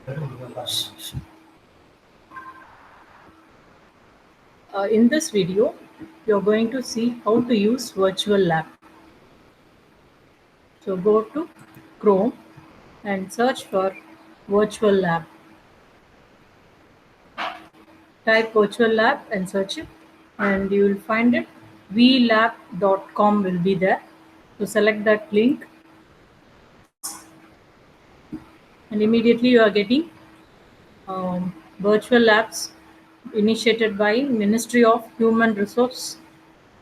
In this video, you're going to see how to use Virtual Lab. So go to Chrome and search for Virtual Lab. Type Virtual Lab and search it, and you will find it. vlab.com will be there. So select that link, and immediately you are getting virtual labs initiated by Ministry of Human Resource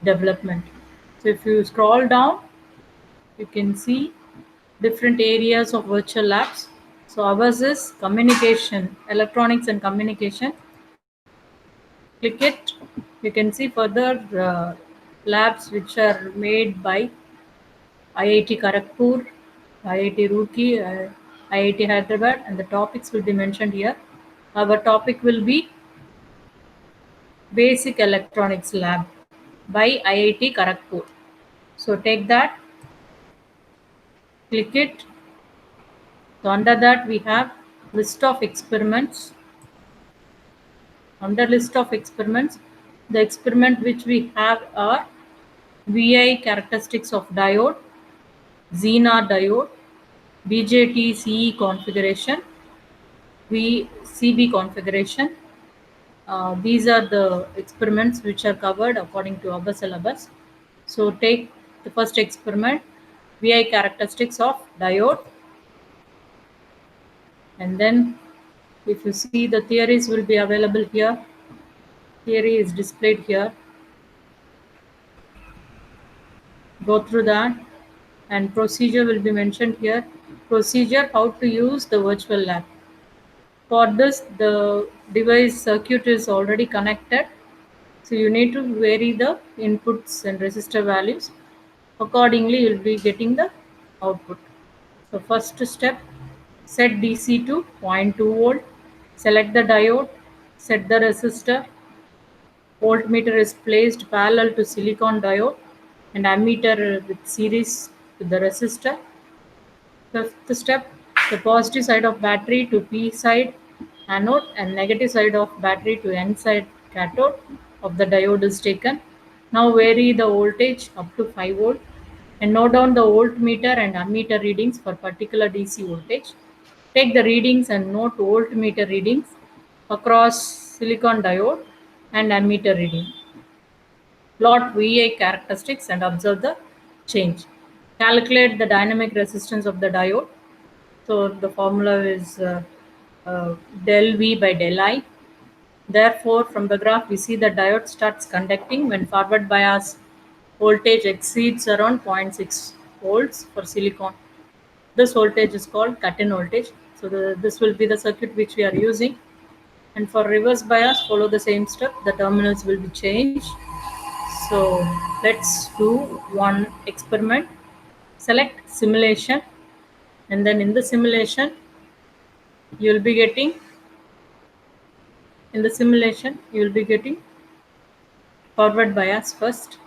Development. So if you scroll down, you can see different areas of virtual labs. So ours is communication, electronics and communication. Click it. You can see further labs which are made by IIT Kharagpur, IIT Roorkee, IIT Hyderabad, and the topics will be mentioned here. Our topic will be Basic Electronics Lab by IIT Kharagpur. So take that, click it. So under that we have list of experiments. Under list of experiments, the experiment which we have are VI characteristics of diode, Zener diode, BJT CE configuration, VCB configuration. These are the experiments which are covered according to our syllabus. So take the first experiment, VI characteristics of diode, and then if you see the theories will be available here. Theory is displayed here. Go through that, and procedure will be mentioned here. Procedure, how to use the virtual lab. For this, the device circuit is already connected, so you need to vary the inputs and resistor values. Accordingly, you will be getting the output. So first step, set DC to 0.2 volt, select the diode, set the resistor, voltmeter is placed parallel to silicon diode, and ammeter with series with the resistor. Fifth step, the positive side of battery to P side anode and negative side of battery to N side cathode of the diode is taken. Now vary the voltage up to 5 volt and note down the voltmeter and ammeter readings for particular DC voltage. Take the readings and note voltmeter readings across silicon diode and ammeter reading. Plot VI characteristics and observe the change. Calculate the dynamic resistance of the diode. So the formula is del V by del I. Therefore, from the graph, we see the diode starts conducting when forward bias voltage exceeds around 0.6 volts for silicon. This voltage is called cut-in voltage. So this will be the circuit which we are using. And for reverse bias, follow the same step. The terminals will be changed. So let's do one experiment. Select simulation, and then in the simulation you will be getting forward bias first,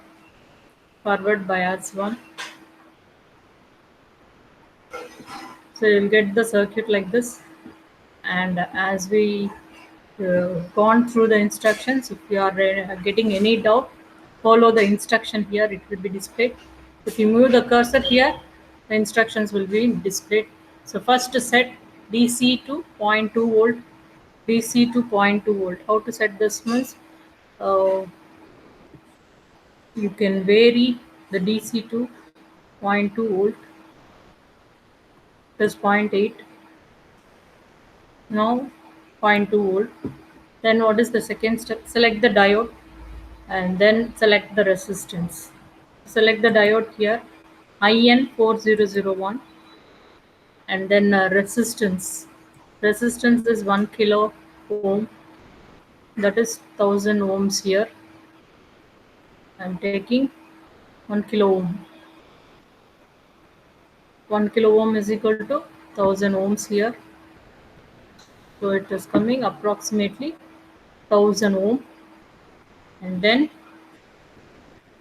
forward bias 1. So you'll get the circuit like this, and as we gone through the instructions, if you are getting any doubt, follow the instruction here, it will be displayed. If you move the cursor here, the instructions will be displayed. So first set DC to 0.2 volt, DC to 0.2 volt. How to set this means you can vary the DC to 0.2 volt plus 0.8. Now 0.2 volt. Then what is the second step? Select the diode and then select the resistance. Select the diode here, IN4001, and then resistance. Resistance is 1 kilo ohm, that is 1000 ohms here. I'm taking 1 kilo ohm. 1 kilo ohm is equal to 1000 ohms here. So it is coming approximately 1000 ohm. And then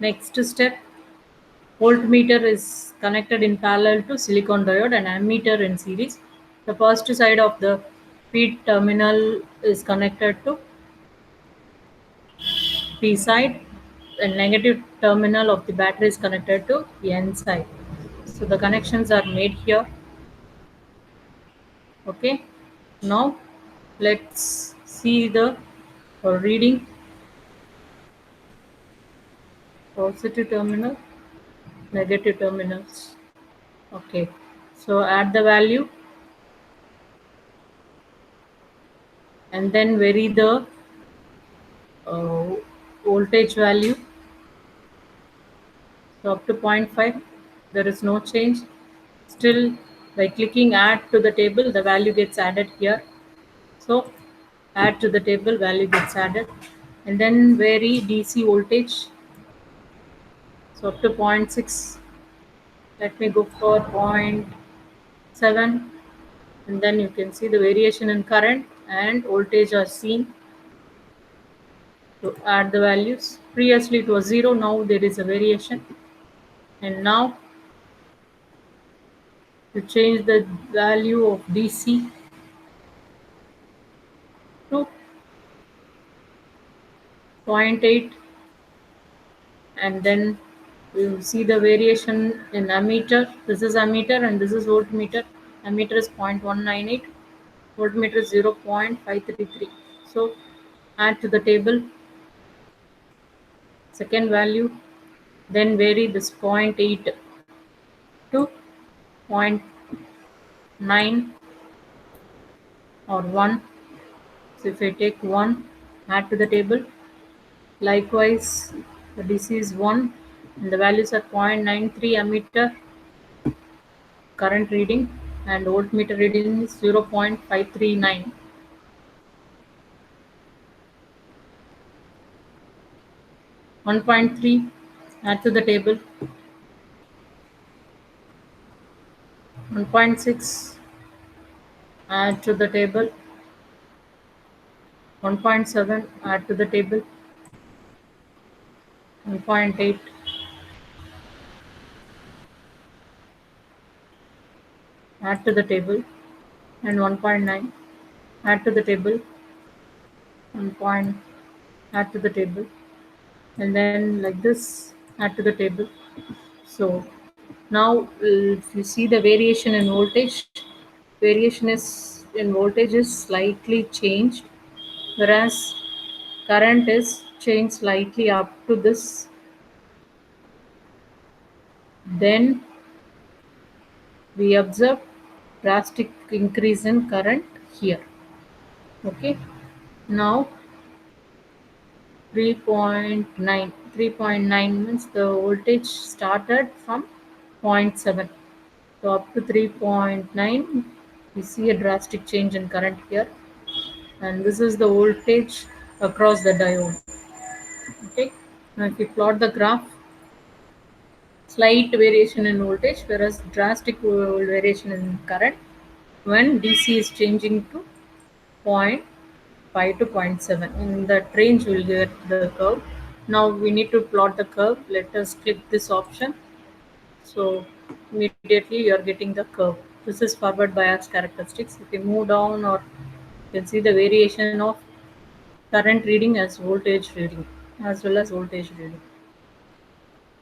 next step, voltmeter is connected in parallel to silicon diode and ammeter in series. The positive side of the P terminal is connected to P side, and negative terminal of the battery is connected to N side. So the connections are made here. Okay. Now let's see the reading. Positive terminal, negative terminals. Okay. So add the value and then vary the uh, voltage value. So up to zero point 0.5, there is no change. Still, by clicking add to the table, the value gets added here. So add to the table, value gets added. And then vary DC voltage. So up to zero point 0.6. Let me go for 0.7. And then you can see the variation in current and voltage are seen. To add the values. Previously it was 0, now there is a variation. And now to change the value of DC to zero point 0.8, and then we will see the variation in ammeter. This is ammeter and this is voltmeter. Ammeter is 0.198, voltmeter is 0.533. So add to the table second value, then vary this 0.8 to zero point 0.9 or 1. So if I take 1, add to the table. Likewise, the DC is 1 and the values are 0.93 ammeter current reading and voltmeter reading is 0.539. 1.3, add to the table. 1.6, add to the table. 1.7, add to the table. 1.8, add to the table. And 1.9, add to the table. 1 point, add to the table. And then like this, add to the table. So now if you see the variation in voltage, variation is in voltage is slightly changed, whereas current is changed slightly up to this. Then we observe drastic increase in current here. Okay. Now 3.9. 3.9 means the voltage started from 0.7. So up to 3.9, we see a drastic change in current here. And this is the voltage across the diode. Okay. Now if you plot the graph, slight variation in voltage, whereas drastic variation in current when DC is changing to zero point 0.5 to zero point 0.7. In that range, we'll get the curve. Now we need to plot the curve. Let us click this option. So immediately you are getting the curve. This is forward bias characteristics. If you move down, or you can see the variation of current reading as voltage reading, as well as voltage reading.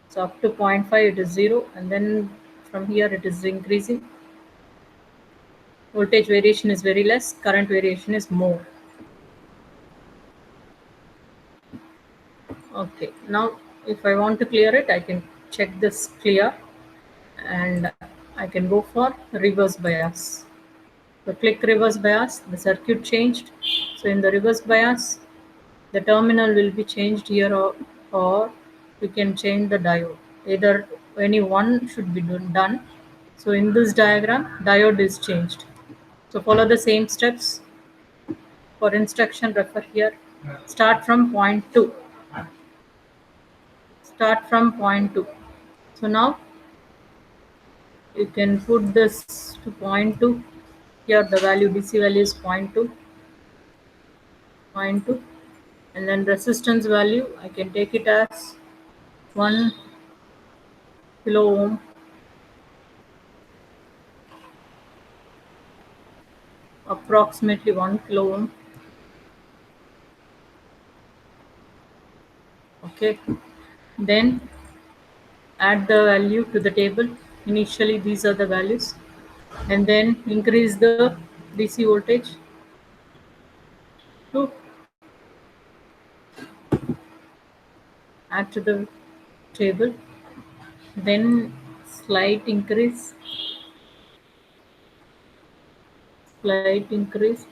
So up to 0.5 it is 0, and then from here it is increasing. Voltage variation is very less, current variation is more. Okay, now if I want to clear it, I can check this clear and I can go for reverse bias. So click reverse bias, the circuit changed. So in the reverse bias, the terminal will be changed here, or you can change the diode. Either any one should be done. So in this diagram, diode is changed. So follow the same steps. For instruction, refer here. Start from point 2. Start from point 2. So now you can put this to point 2. Here the value DC value is point 2. Point 2. And then resistance value, I can take it as 1 kilo ohm. approximately 1 kilo ohm. Okay, then add the value to the table. Initially these are the values, and then increase the DC voltage to add to the table, then slight increase, slight increase,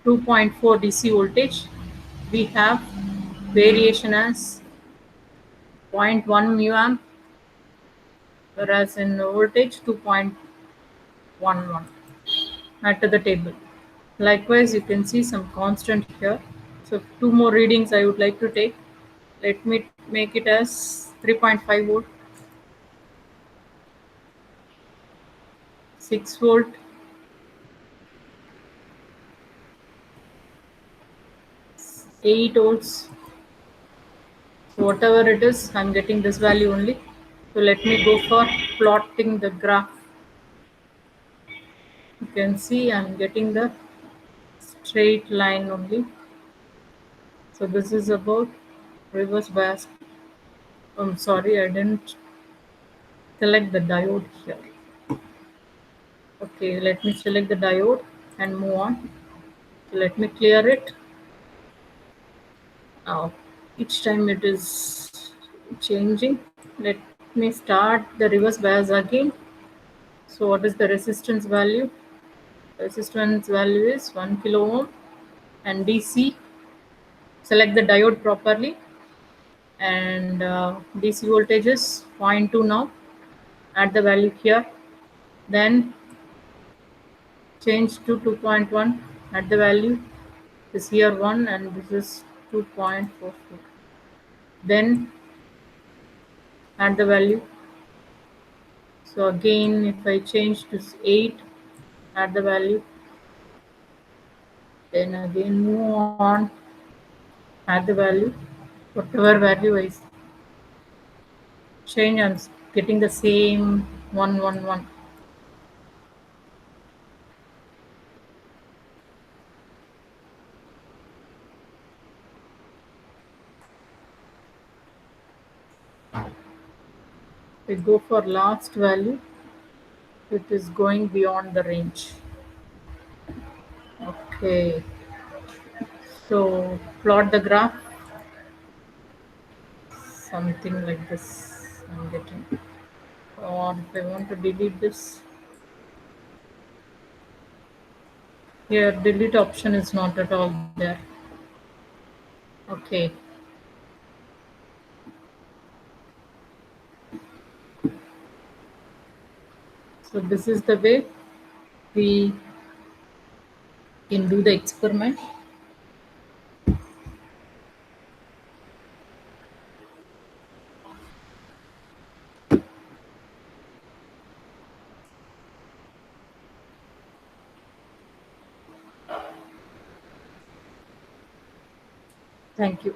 2.4 DC voltage. We have variation as zero point 0.1 mu amp, whereas in voltage 2.11 at the table. Likewise, you can see some constant here. So two more readings I would like to take. Let me make it as 3.5 volt, 6 volt, 8 volts. So whatever it is, I'm getting this value only. So let me go for plotting the graph. You can see I'm getting the straight line only. So this is about reverse bias. I'm sorry, I didn't select the diode here. Okay, let me select the diode and move on. So let me clear it. Now, each time it is changing. Let me start the reverse bias again. So what is the resistance value? Resistance value is 1 kilo ohm, and DC. Select the diode properly, and DC voltage is zero point 0.2 now. Add the value here. Then change to 2.1. Add the value. This here 1 and this is 2.44. Then add the value. So again, if I change to 8, add the value. Then again move on, add the value. Whatever value I change, I'm getting the same 111. We go for last value. It is going beyond the range. Okay, so plot the graph, something like this I'm getting. Or if I want to delete this, here delete option is not at all there. Okay, so this is the way we can do the experiment. Thank you.